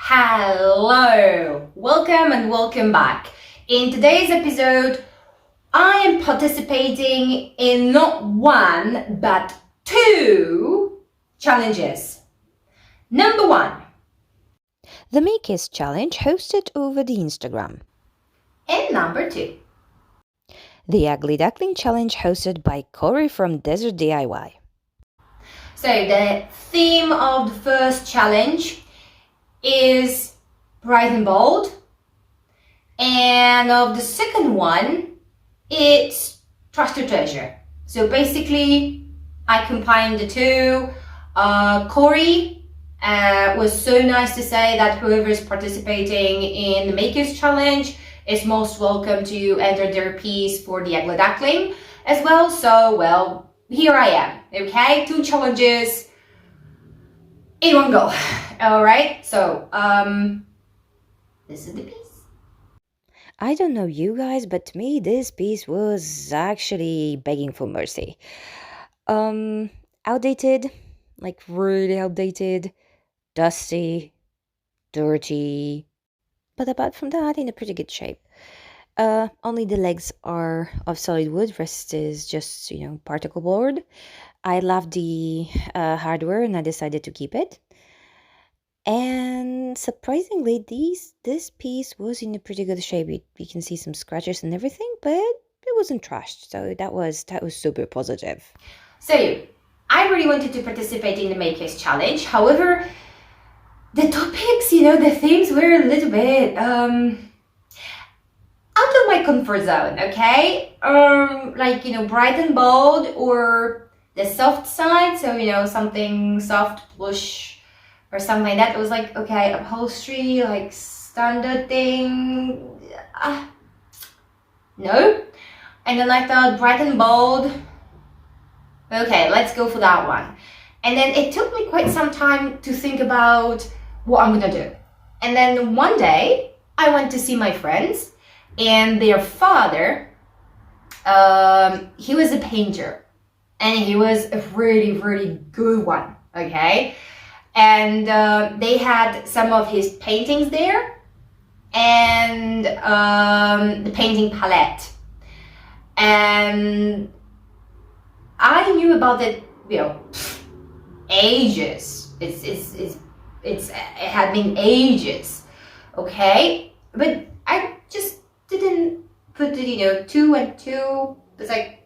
Hello, welcome and welcome back. In today's episode, I am participating in not one but two challenges. Number one, The Makers Challenge hosted over the Instagram. and number two. The Ugly Duckling Challenge hosted by Corey from Desert DIY. So the theme of the first challenge is bright and bold, and of the second one, it's trash to treasure. So basically, I combined the two. Corey was so nice to say that whoever is participating in the Makers Challenge is most welcome to enter their piece for the Ugly Duckling as well. So, well, here I am, okay? Two challenges in one go. All right, so this is the piece. I don't know you guys, but to me this piece was actually begging for mercy. Outdated, like really outdated, dusty, dirty, but apart from that, in a pretty good shape. Only the legs are of solid wood, rest is just, particle board. I love the hardware and I decided to keep it. And surprisingly, this piece was in a pretty good shape. You can see some scratches and everything, but it wasn't trashed, so that was super positive. So, I really wanted to participate in the Makers Challenge. However, the topics, the themes were a little bit out of my comfort zone, okay? Bright and bold or the soft side. So, something soft, plush, or something like that. It was like, okay, upholstery, like standard thing. No. And then I thought bright and bold. Okay, let's go for that one. And then it took me quite some time to think about what I'm gonna do. And then one day I went to see my friends and their father, he was a painter and he was a really, really good one, okay? And they had some of his paintings there and the painting palette. And I knew about it, ages. It had been ages, okay? But I just didn't put it, 2 and 2. It's like,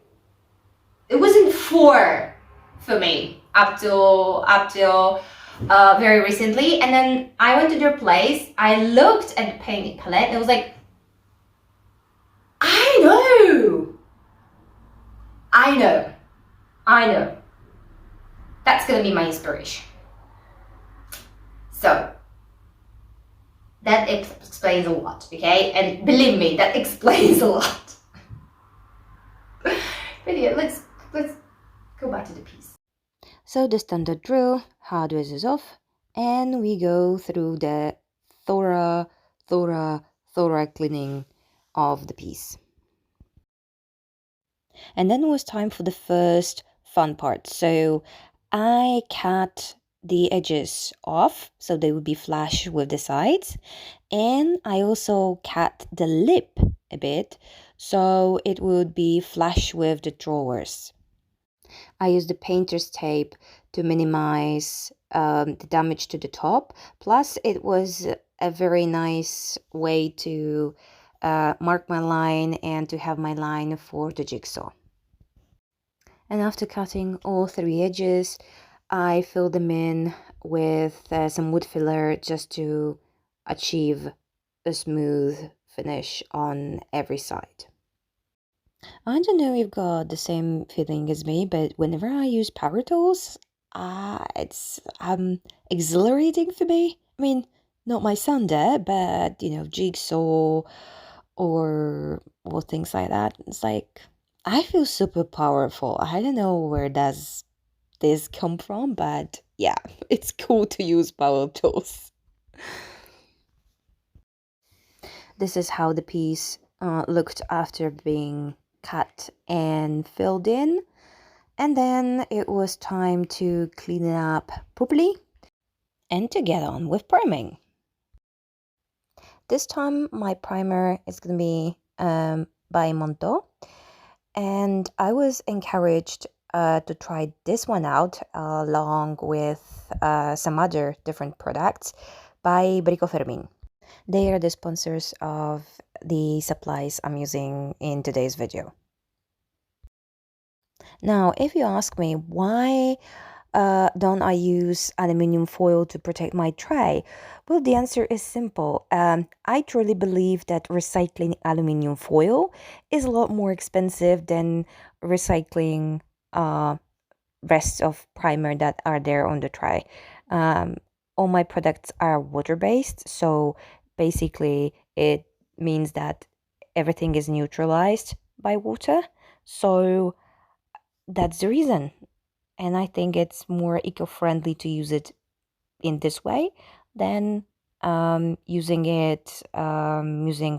it wasn't 4 for me up till very recently. And then I went to their place, I looked at the painting palette, and it was like, I know. That's gonna be my inspiration. So that explains a lot, okay? And believe me, that explains a lot. But yeah, let's go back to the piece. So the standard drill, hardware is off, and we go through the thorough cleaning of the piece. And then it was time for the first fun part. So I cut the edges off so they would be flush with the sides. And I also cut the lip a bit so it would be flush with the drawers. I used the painter's tape to minimize the damage to the top. Plus, it was a very nice way to mark my line and to have my line for the jigsaw. And after cutting all 3 edges, I filled them in with some wood filler just to achieve a smooth finish on every side. I don't know if you've got the same feeling as me, but whenever I use power tools, it's exhilarating for me. I mean, not my sander, but jigsaw or things like that. It's like I feel super powerful. I don't know where does this come from, but yeah, it's cool to use power tools. This is how the piece looked after being cut and filled in. And then it was time to clean it up properly and to get on with priming. This time my primer is going to be by Monto, and I was encouraged to try this one out along with some other different products by Brico Fermin. They are the sponsors of the supplies I'm using in today's video. Now, if you ask me why don't I use aluminium foil to protect my tray? Well, the answer is simple. I truly believe that recycling aluminium foil is a lot more expensive than recycling rest of primer that are there on the tray. All my products are water-based, so basically it means that everything is neutralized by water. So that's the reason. And I think it's more eco-friendly to use it in this way than using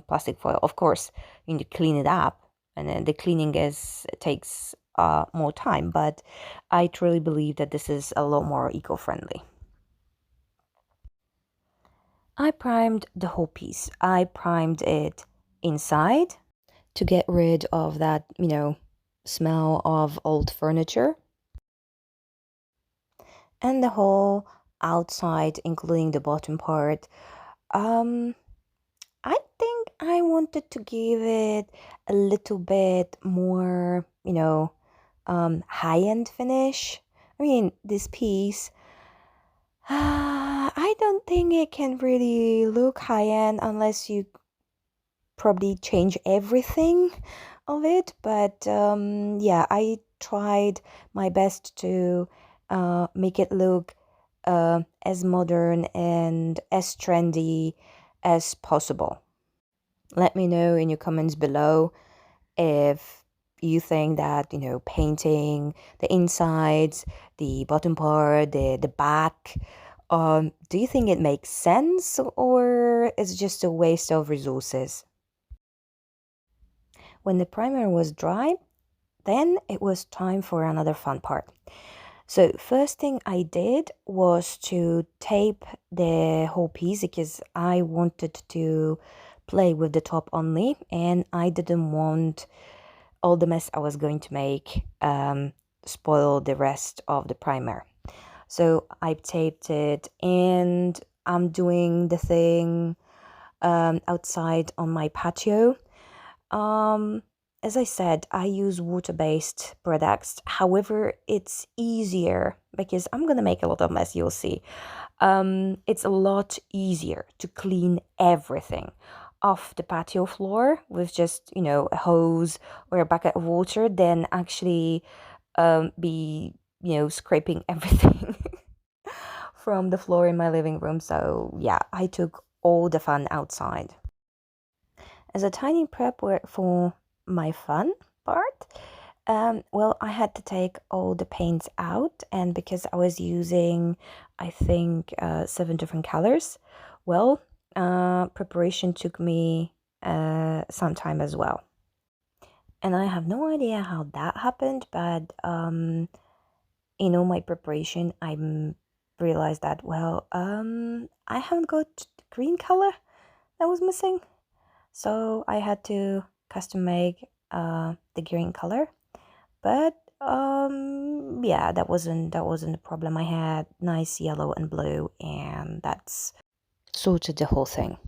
plastic foil. Of course, you need to clean it up, and then the cleaning takes more time. But I truly believe that this is a lot more eco-friendly. I primed the whole piece. I primed it inside to get rid of that, smell of old furniture, and the whole outside, including the bottom part. I think I wanted to give it a little bit more, high-end finish. I mean, this piece, I don't think it can really look high-end unless you probably change everything of it. But yeah, I tried my best to make it look as modern and as trendy as possible. Let me know in your comments below if you think that, painting the insides, the bottom part, the back, do you think it makes sense or it's just a waste of resources? When the primer was dry, then it was time for another fun part. So first thing I did was to tape the whole piece because I wanted to play with the top only, and I didn't want all the mess I was going to make spoil the rest of the primer. So I taped it, and I'm doing the thing outside on my patio. As I said, I use water-based products. However, it's easier because I'm gonna make a lot of mess, you'll see. It's a lot easier to clean everything off the patio floor with just, a hose or a bucket of water than actually be, scraping everything from the floor in my living room. So yeah, I took all the fun outside. As a tiny prep for my fun part, well, I had to take all the paints out, and because I was using, I think, 7 different colors, well, preparation took me some time as well. And I have no idea how that happened, but in all my preparation, I realized that, well, I haven't got the green color that was missing. So I had to custom make the green color, but yeah, that wasn't a problem. I had nice yellow and blue, and that's sorted the whole thing.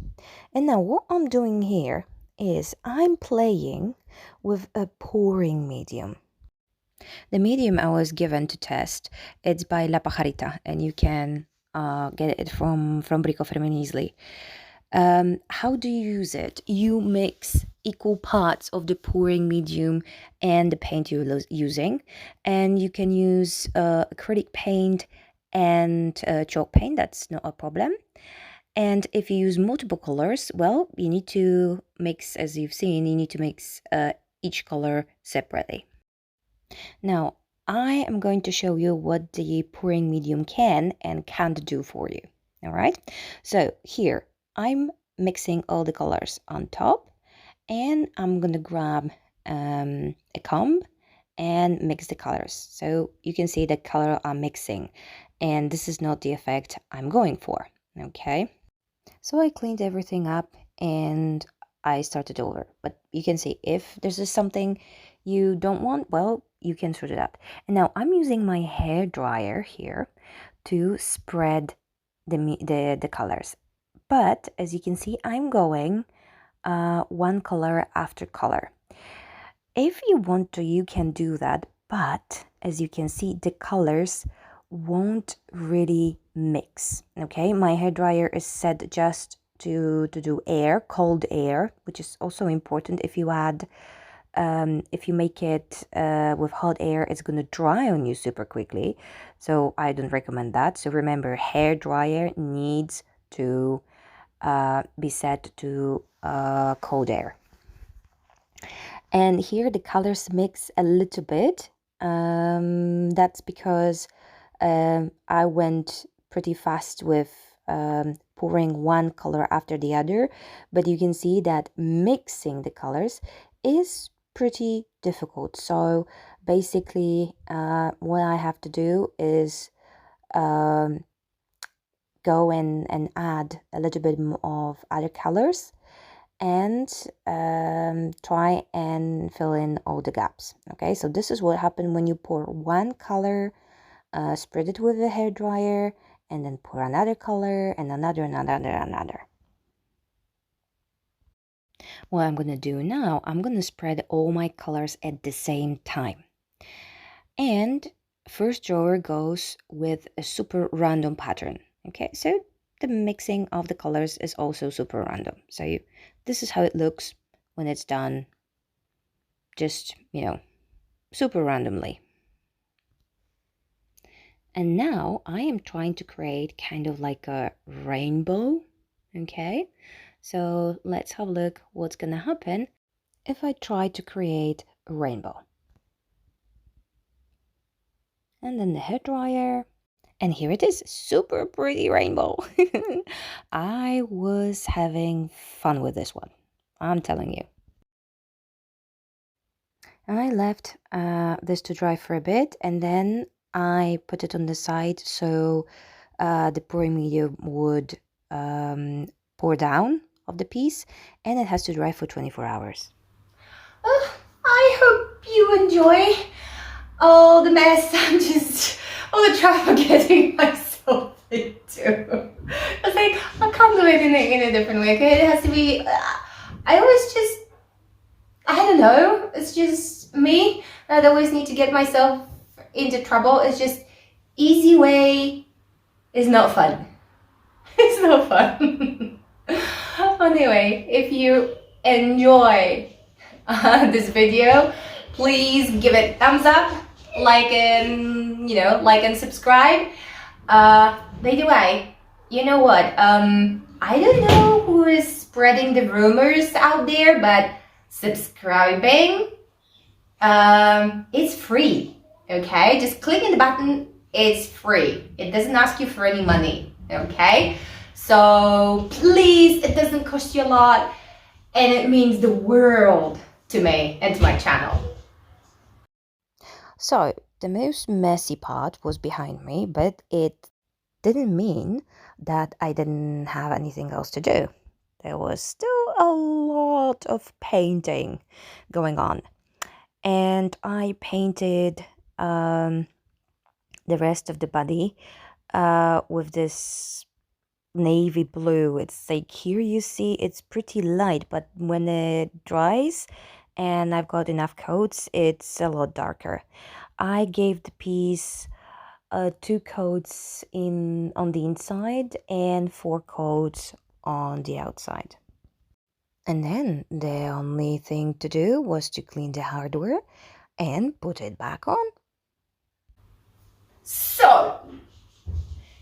And now what I'm doing here is I'm playing with a pouring medium. The medium I was given to test, it's by La Pajarita, and you can get it from Brico Fermin easily. How do you use it? You mix equal parts of the pouring medium and the paint you're using, and you can use acrylic paint and chalk paint. That's not a problem. And if you use multiple colors, well, you need to mix, as you've seen, you need to mix each color separately. Now, I am going to show you what the pouring medium can and can't do for you. All right, so here I'm mixing all the colors on top, and I'm gonna grab a comb and mix the colors. So you can see the color I'm mixing, and this is not the effect I'm going for. Okay, so I cleaned everything up and I started over. But you can see if there's just something you don't want, well, you can sort it out. And now I'm using my hair dryer here to spread the colors. But as you can see, I'm going one color after color. If you want to, you can do that, but as you can see, the colors won't really mix. Okay, my hairdryer is set just to do air, cold air, which is also important. If you add if you make it with hot air, it's going to dry on you super quickly, so I don't recommend that. So remember, hair dryer needs to be set to cold air. And here the colors mix a little bit. That's because I went pretty fast with pouring one color after the other, but you can see that mixing the colors is pretty difficult. So basically what I have to do is go and add a little bit of other colors and try and fill in all the gaps. Okay, so this is what happened when you pour one color, spread it with a hair dryer, and then pour another color and another. What I'm gonna do now, I'm gonna spread all my colors at the same time. And first drawer goes with a super random pattern. Okay, so the mixing of the colors is also super random. So this is how it looks when it's done just, super randomly. And now I am trying to create kind of like a rainbow. Okay, so let's have a look what's gonna happen if I try to create a rainbow. And then the hair dryer. And here it is, super pretty rainbow. I was having fun with this one, I'm telling you. I left this to dry for a bit, and then I put it on the side so the pouring medium would pour down of the piece, and it has to dry for 24 hours. I hope you enjoy all the mess I'm just all the trouble getting myself into. It's like I can't do it in a different way. Okay, it has to be. I always just I don't know. It's just me. I always need to get myself into trouble. It's just easy way is not fun. It's not fun. Anyway, if you enjoy this video, please give it thumbs up, like and subscribe. By the way, you know what? I don't know who is spreading the rumors out there, but subscribing, it's free. Okay, just clicking the button. It's free. It doesn't ask you for any money. Okay, so please, it doesn't cost you a lot, and it means the world to me and to my channel. So the most messy part was behind me, but it didn't mean that I didn't have anything else to do. There was still a lot of painting going on, and I painted the rest of the body with this navy blue. It's like, here you see it's pretty light, but when it dries and I've got enough coats, it's a lot darker. I gave the piece 2 coats on the inside and 4 coats on the outside. And then the only thing to do was to clean the hardware and put it back on. So,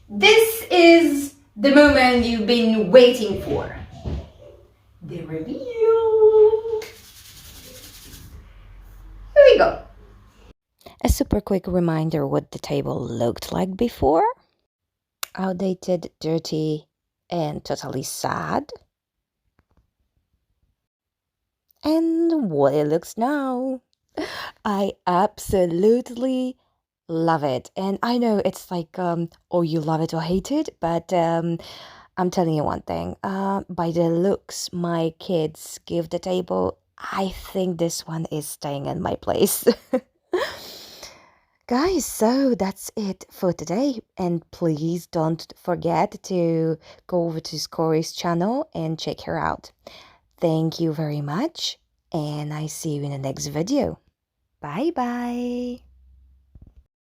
this is the moment you've been waiting for. The reveal. Here we go. A super quick reminder what the table looked like before. Outdated, dirty, and totally sad. And what it looks now. I absolutely love it. And I know it's like, or you love it or hate it, but I'm telling you one thing. By the looks my kids give the table, I think this one is staying in my place. Guys, so that's it for today. And please don't forget to go over to Scory's channel and check her out. Thank you very much, and I see you in the next video. Bye bye.